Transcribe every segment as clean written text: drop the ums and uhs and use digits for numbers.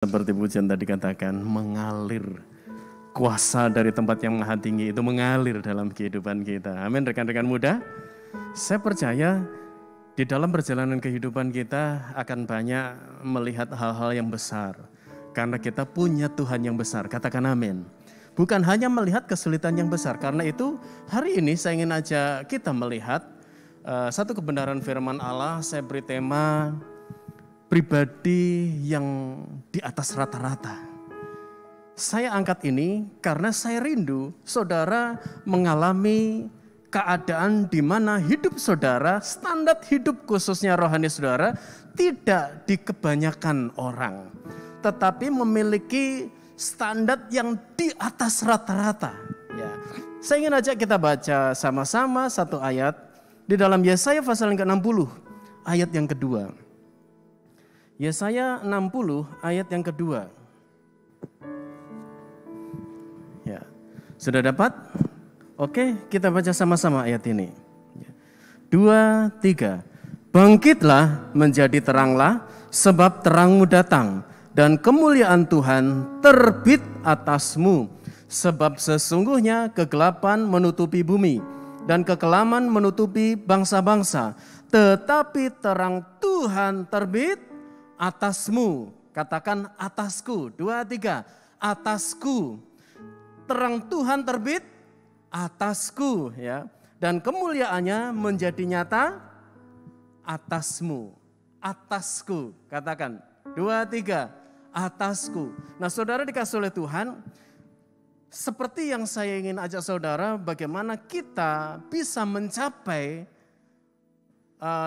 Seperti pujian tadi katakan, mengalir. Kuasa dari tempat yang maha tinggi itu mengalir dalam kehidupan kita. Amin, rekan-rekan muda. Saya percaya di dalam perjalanan kehidupan kita akan banyak melihat hal-hal yang besar. Karena kita punya Tuhan yang besar, katakan amin. Bukan hanya melihat kesulitan yang besar, karena itu hari ini saya ingin ajak kita melihat satu kebenaran firman Allah. Saya beri tema pribadi yang di atas rata-rata. Saya angkat ini karena saya rindu saudara mengalami keadaan di mana hidup saudara, standar hidup khususnya rohani saudara tidak di kebanyakan orang, tetapi memiliki standar yang di atas rata-rata. Ya. Saya ingin ajak kita baca sama-sama satu ayat di dalam Yesaya pasal yang ke-60 ayat yang kedua. Yesaya 60 ayat yang kedua. Ya. Sudah dapat? Oke, kita baca sama-sama ayat ini. 2, 3. Bangkitlah menjadi teranglah, sebab terangmu datang, dan kemuliaan Tuhan terbit atasmu. Sebab sesungguhnya kegelapan menutupi bumi, dan kekelaman menutupi bangsa-bangsa. Tetapi terang Tuhan terbit atasmu. Katakan atasku. 2, 3. Atasku. Terang Tuhan terbit atasku, ya. Dan kemuliaannya menjadi nyata atasmu. Atasku. Katakan 2, 3. Atasku. Nah, saudara dikasih oleh Tuhan, seperti yang saya ingin ajak saudara, bagaimana kita bisa mencapai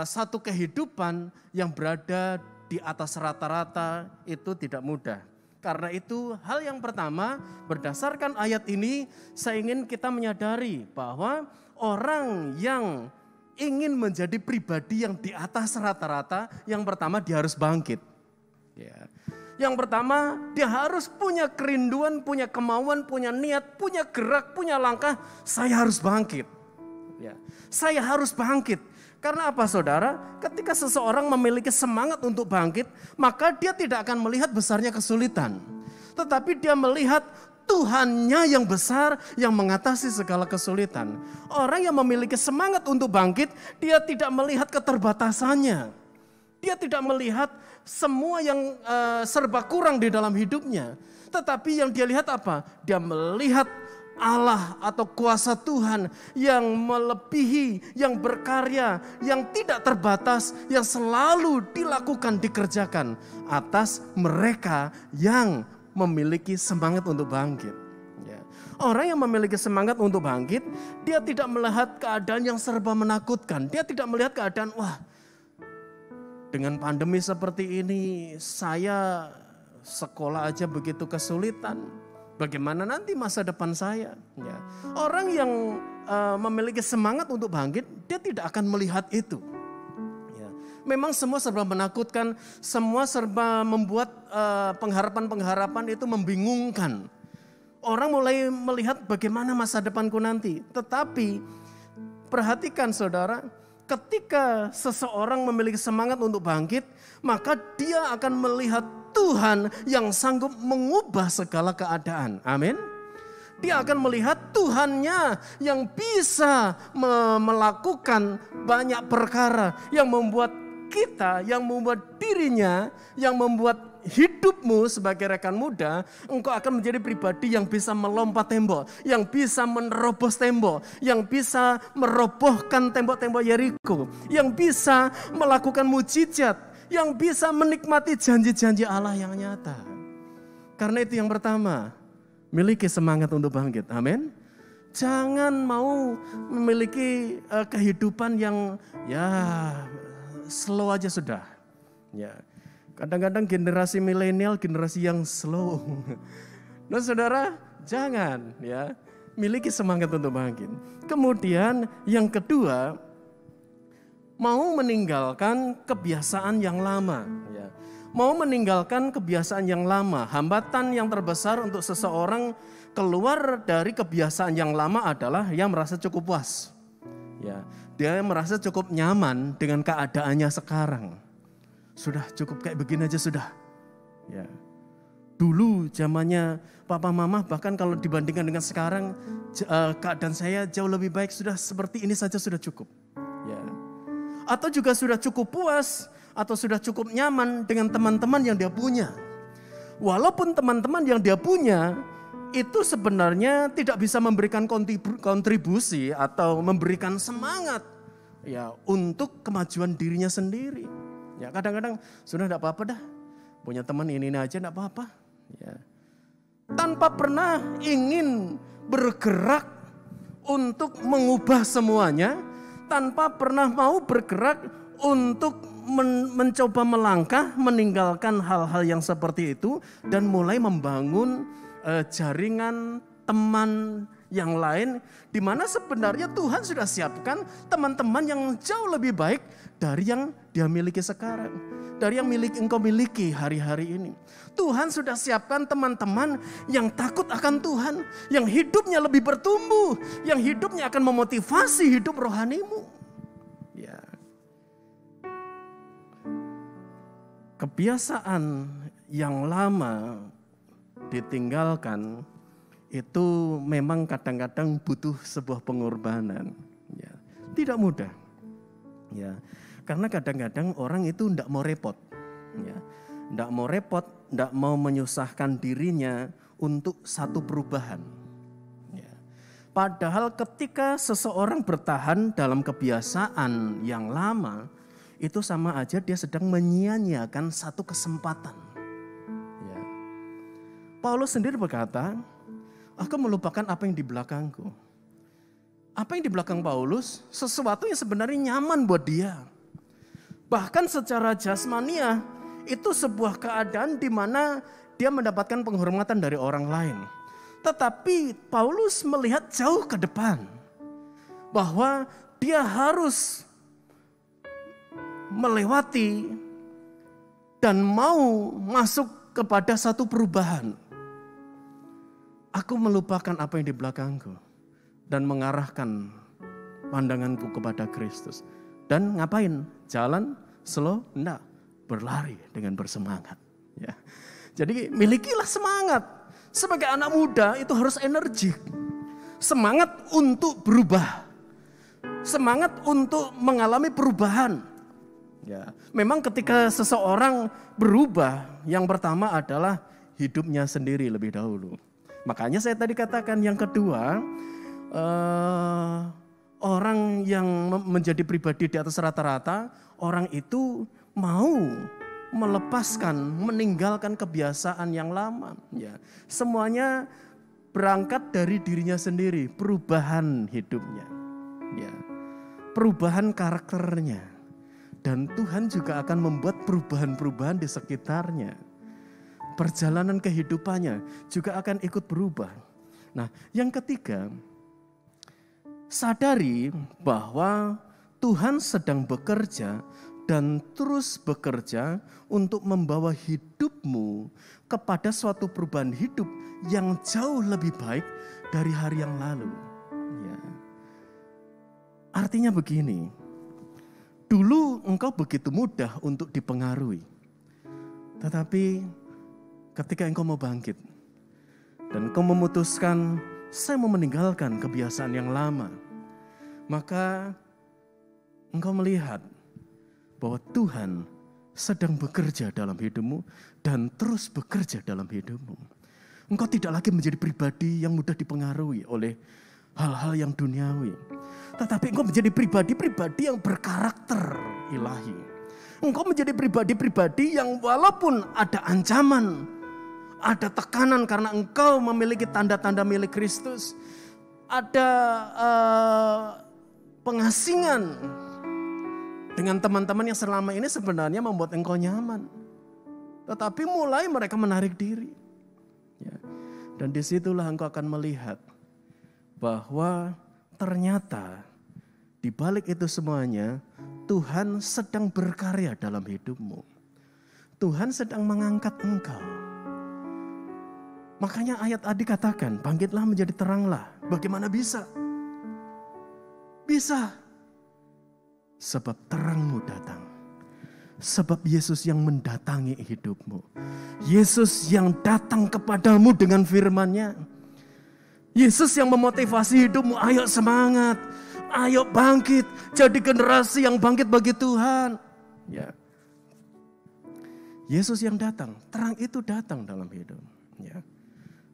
satu kehidupan yang berada di atas rata-rata itu tidak mudah. Karena itu hal yang pertama, berdasarkan ayat ini saya ingin kita menyadari bahwa orang yang ingin menjadi pribadi yang di atas rata-rata, yang pertama dia harus bangkit. Ya. Yang pertama dia harus punya kerinduan, punya kemauan, punya niat, punya gerak, punya langkah. Saya harus bangkit. Ya. Saya harus bangkit. Karena apa saudara? Ketika seseorang memiliki semangat untuk bangkit, maka dia tidak akan melihat besarnya kesulitan. Tetapi dia melihat Tuhannya yang besar yang mengatasi segala kesulitan. Orang yang memiliki semangat untuk bangkit, dia tidak melihat keterbatasannya. Dia tidak melihat semua yang serba kurang di dalam hidupnya. Tetapi yang dia lihat apa? Dia melihat Allah atau kuasa Tuhan yang melebihi, yang berkarya, yang tidak terbatas, yang selalu dilakukan, dikerjakan atas mereka yang memiliki semangat untuk bangkit. Ya. Orang yang memiliki semangat untuk bangkit, dia tidak melihat keadaan yang serba menakutkan. Dia tidak melihat keadaan, wah dengan pandemi seperti ini saya sekolah aja begitu kesulitan. Bagaimana nanti masa depan saya? Ya. Orang yang memiliki semangat untuk bangkit, dia tidak akan melihat itu. Ya. Memang semua serba menakutkan, semua serba membuat pengharapan-pengharapan itu membingungkan. Orang mulai melihat bagaimana masa depanku nanti. Tetapi perhatikan saudara, ketika seseorang memiliki semangat untuk bangkit, maka dia akan melihat Tuhan yang sanggup mengubah segala keadaan. Amin. Dia akan melihat Tuhannya yang bisa melakukan banyak perkara. Yang membuat kita, yang membuat dirinya, yang membuat hidupmu sebagai rekan muda, engkau akan menjadi pribadi yang bisa melompat tembok, yang bisa menerobos tembok, yang bisa merobohkan tembok-tembok Yeriko, yang bisa melakukan mujizat, yang bisa menikmati janji-janji Allah yang nyata. Karena itu yang pertama, miliki semangat untuk bangkit. Amin. Jangan mau memiliki kehidupan yang ya slow aja sudah. Ya. Kadang-kadang generasi milenial generasi yang slow. Nah saudara, jangan ya, miliki semangat untuk bangkit. Kemudian yang kedua, mau meninggalkan kebiasaan yang lama. Ya. Mau meninggalkan kebiasaan yang lama. Hambatan yang terbesar untuk seseorang keluar dari kebiasaan yang lama adalah yang merasa cukup puas. Ya. Dia merasa cukup nyaman dengan keadaannya sekarang. Sudah cukup kayak begini aja sudah. Ya. Dulu zamannya papa mama, bahkan kalau dibandingkan dengan sekarang, keadaan saya jauh lebih baik, sudah seperti ini saja sudah cukup. Ya. Atau juga sudah cukup puas, atau sudah cukup nyaman dengan teman-teman yang dia punya. Walaupun teman-teman yang dia punya itu sebenarnya tidak bisa memberikan kontribusi atau memberikan semangat ya untuk kemajuan dirinya sendiri. Ya kadang-kadang sudah tidak apa-apa dah, punya teman ini aja tidak apa-apa. Ya. Tanpa pernah ingin bergerak untuk mengubah semuanya, tanpa pernah mau bergerak untuk mencoba melangkah, meninggalkan hal-hal yang seperti itu dan mulai membangun jaringan teman yang lain, di mana sebenarnya Tuhan sudah siapkan teman-teman yang jauh lebih baik dari yang dia miliki sekarang, dari yang engkau miliki hari-hari ini. Tuhan sudah siapkan teman-teman yang takut akan Tuhan, yang hidupnya lebih bertumbuh, yang hidupnya akan memotivasi hidup rohanimu. Ya. Kebiasaan yang lama ditinggalkan itu memang kadang-kadang butuh sebuah pengorbanan. Ya, tidak mudah. Ya, karena kadang-kadang orang itu tidak mau repot. Ya, tidak mau repot, tidak mau menyusahkan dirinya untuk satu perubahan. Ya. Padahal ketika seseorang bertahan dalam kebiasaan yang lama, itu sama aja dia sedang menyia-nyiakan satu kesempatan. Ya. Paulus sendiri berkata, aku melupakan apa yang di belakangku. Apa yang di belakang Paulus, sesuatu yang sebenarnya nyaman buat dia. Bahkan secara jasmania, itu sebuah keadaan di mana dia mendapatkan penghormatan dari orang lain. Tetapi Paulus melihat jauh ke depan, bahwa dia harus melewati dan mau masuk kepada satu perubahan. Aku melupakan apa yang di belakangku dan mengarahkan pandanganku kepada Kristus. Dan ngapain? Jalan slow? Enggak, berlari dengan bersemangat. Ya. Jadi milikilah semangat. Sebagai anak muda itu harus energik. Semangat untuk berubah. Semangat untuk mengalami perubahan. Ya, memang ketika seseorang berubah, yang pertama adalah hidupnya sendiri lebih dahulu. Makanya saya tadi katakan yang kedua, orang yang menjadi pribadi di atas rata-rata, orang itu mau melepaskan, meninggalkan kebiasaan yang lama. Ya, semuanya berangkat dari dirinya sendiri, perubahan hidupnya, ya, perubahan karakternya. Dan Tuhan juga akan membuat perubahan-perubahan di sekitarnya. Perjalanan kehidupannya juga akan ikut berubah. Nah, yang ketiga, sadari bahwa Tuhan sedang bekerja dan terus bekerja untuk membawa hidupmu kepada suatu perubahan hidup yang jauh lebih baik dari hari yang lalu. Ya. Artinya begini, dulu engkau begitu mudah untuk dipengaruhi. Tetapi ketika engkau mau bangkit dan engkau memutuskan saya mau meninggalkan kebiasaan yang lama, maka engkau melihat bahwa Tuhan sedang bekerja dalam hidupmu dan terus bekerja dalam hidupmu. Engkau tidak lagi menjadi pribadi yang mudah dipengaruhi oleh hal-hal yang duniawi. Tetapi engkau menjadi pribadi-pribadi yang berkarakter ilahi. Engkau menjadi pribadi-pribadi yang walaupun ada ancaman, ada tekanan karena engkau memiliki tanda-tanda milik Kristus, ada pengasingan dengan teman-teman yang selama ini sebenarnya membuat engkau nyaman. Tetapi mulai mereka menarik diri. Ya. Dan disitulah engkau akan melihat bahwa ternyata di balik itu semuanya Tuhan sedang berkarya dalam hidupmu. Tuhan sedang mengangkat engkau. Makanya ayat tadi katakan, bangkitlah menjadi teranglah. Bagaimana bisa? Bisa. Sebab terangmu datang. Sebab Yesus yang mendatangi hidupmu. Yesus yang datang kepadamu dengan firman-Nya. Yesus yang memotivasi hidupmu, ayo semangat, ayo bangkit, jadi generasi yang bangkit bagi Tuhan. Ya. Yesus yang datang, terang itu datang dalam hidup. Ya.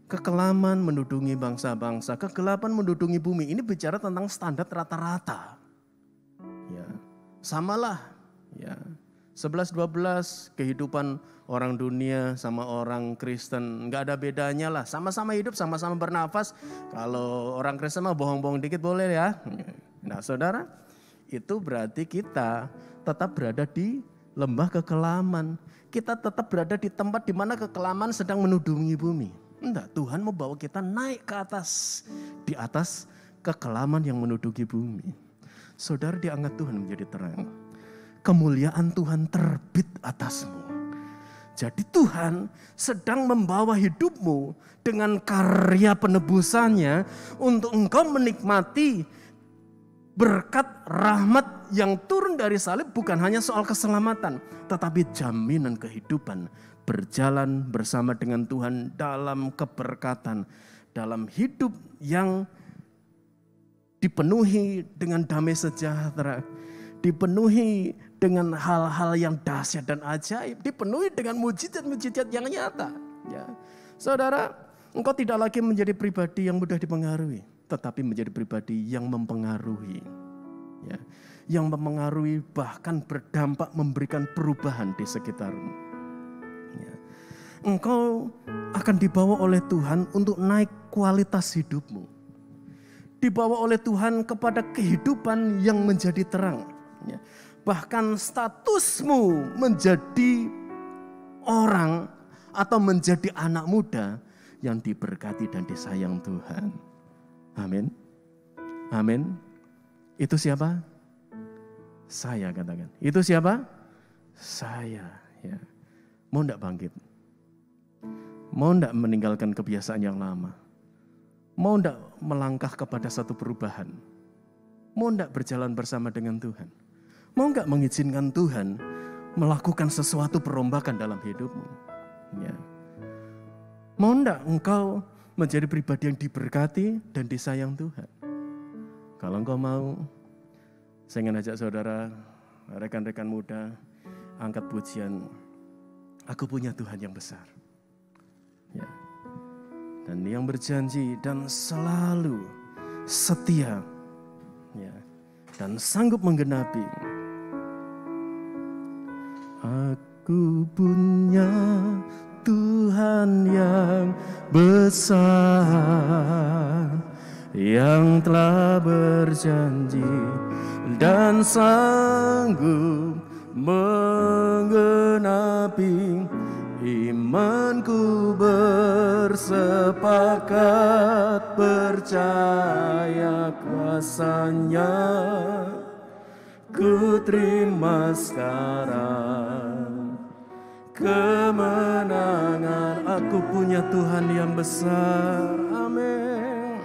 Kekelaman menudungi bangsa-bangsa, kegelapan menudungi bumi. Ini bicara tentang standar rata-rata. Ya. Samalah. Ya. 11-12 kehidupan orang dunia sama orang Kristen nggak ada bedanya lah, sama-sama hidup, sama-sama bernafas. Kalau orang Kristen mah bohong-bohong dikit boleh ya. Nah saudara, itu berarti kita tetap berada di lembah kekelaman. Kita tetap berada di tempat di mana kekelaman sedang menudungi bumi. Enggak, Tuhan mau bawa kita naik ke atas, di atas kekelaman yang menudungi bumi. Saudara, diangkat Tuhan menjadi terang. Kemuliaan Tuhan terbit atasmu. Jadi Tuhan sedang membawa hidupmu dengan karya penebusannya untuk engkau menikmati berkat rahmat yang turun dari salib, bukan hanya soal keselamatan, tetapi jaminan kehidupan, berjalan bersama dengan Tuhan dalam keberkatan, dalam hidup yang dipenuhi dengan damai sejahtera, dipenuhi dengan hal-hal yang dahsyat dan ajaib, dipenuhi dengan mujizat-mujizat yang nyata. Ya. Saudara, engkau tidak lagi menjadi pribadi yang mudah dipengaruhi, tetapi menjadi pribadi yang mempengaruhi. Ya. Yang mempengaruhi, bahkan berdampak, memberikan perubahan di sekitarmu. Ya. Engkau akan dibawa oleh Tuhan untuk naik kualitas hidupmu. Dibawa oleh Tuhan kepada kehidupan yang menjadi terang. Ya. Bahkan statusmu menjadi orang atau menjadi anak muda yang diberkati dan disayang Tuhan. Amin. Amin. Itu siapa? Saya, katakan. Itu siapa? Saya. Ya. Mau enggak bangkit? Mau enggak meninggalkan kebiasaan yang lama? Mau enggak melangkah kepada satu perubahan? Mau enggak berjalan bersama dengan Tuhan? Mau enggak mengizinkan Tuhan melakukan sesuatu perombakan dalam hidupmu? Ya. Mau enggak engkau menjadi pribadi yang diberkati dan disayang Tuhan? Kalau engkau mau, saya ingin ajak saudara, rekan-rekan muda, angkat pujian, aku punya Tuhan yang besar. Ya. Dan yang berjanji dan selalu setia, ya, dan sanggup menggenapi. Aku punya Tuhan yang besar, yang telah berjanji dan sanggup menggenapi. Imanku bersepakat percaya kuasa-Nya, ku terima sekarang kemenangan. Aku punya Tuhan yang besar. Amin.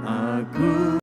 Aku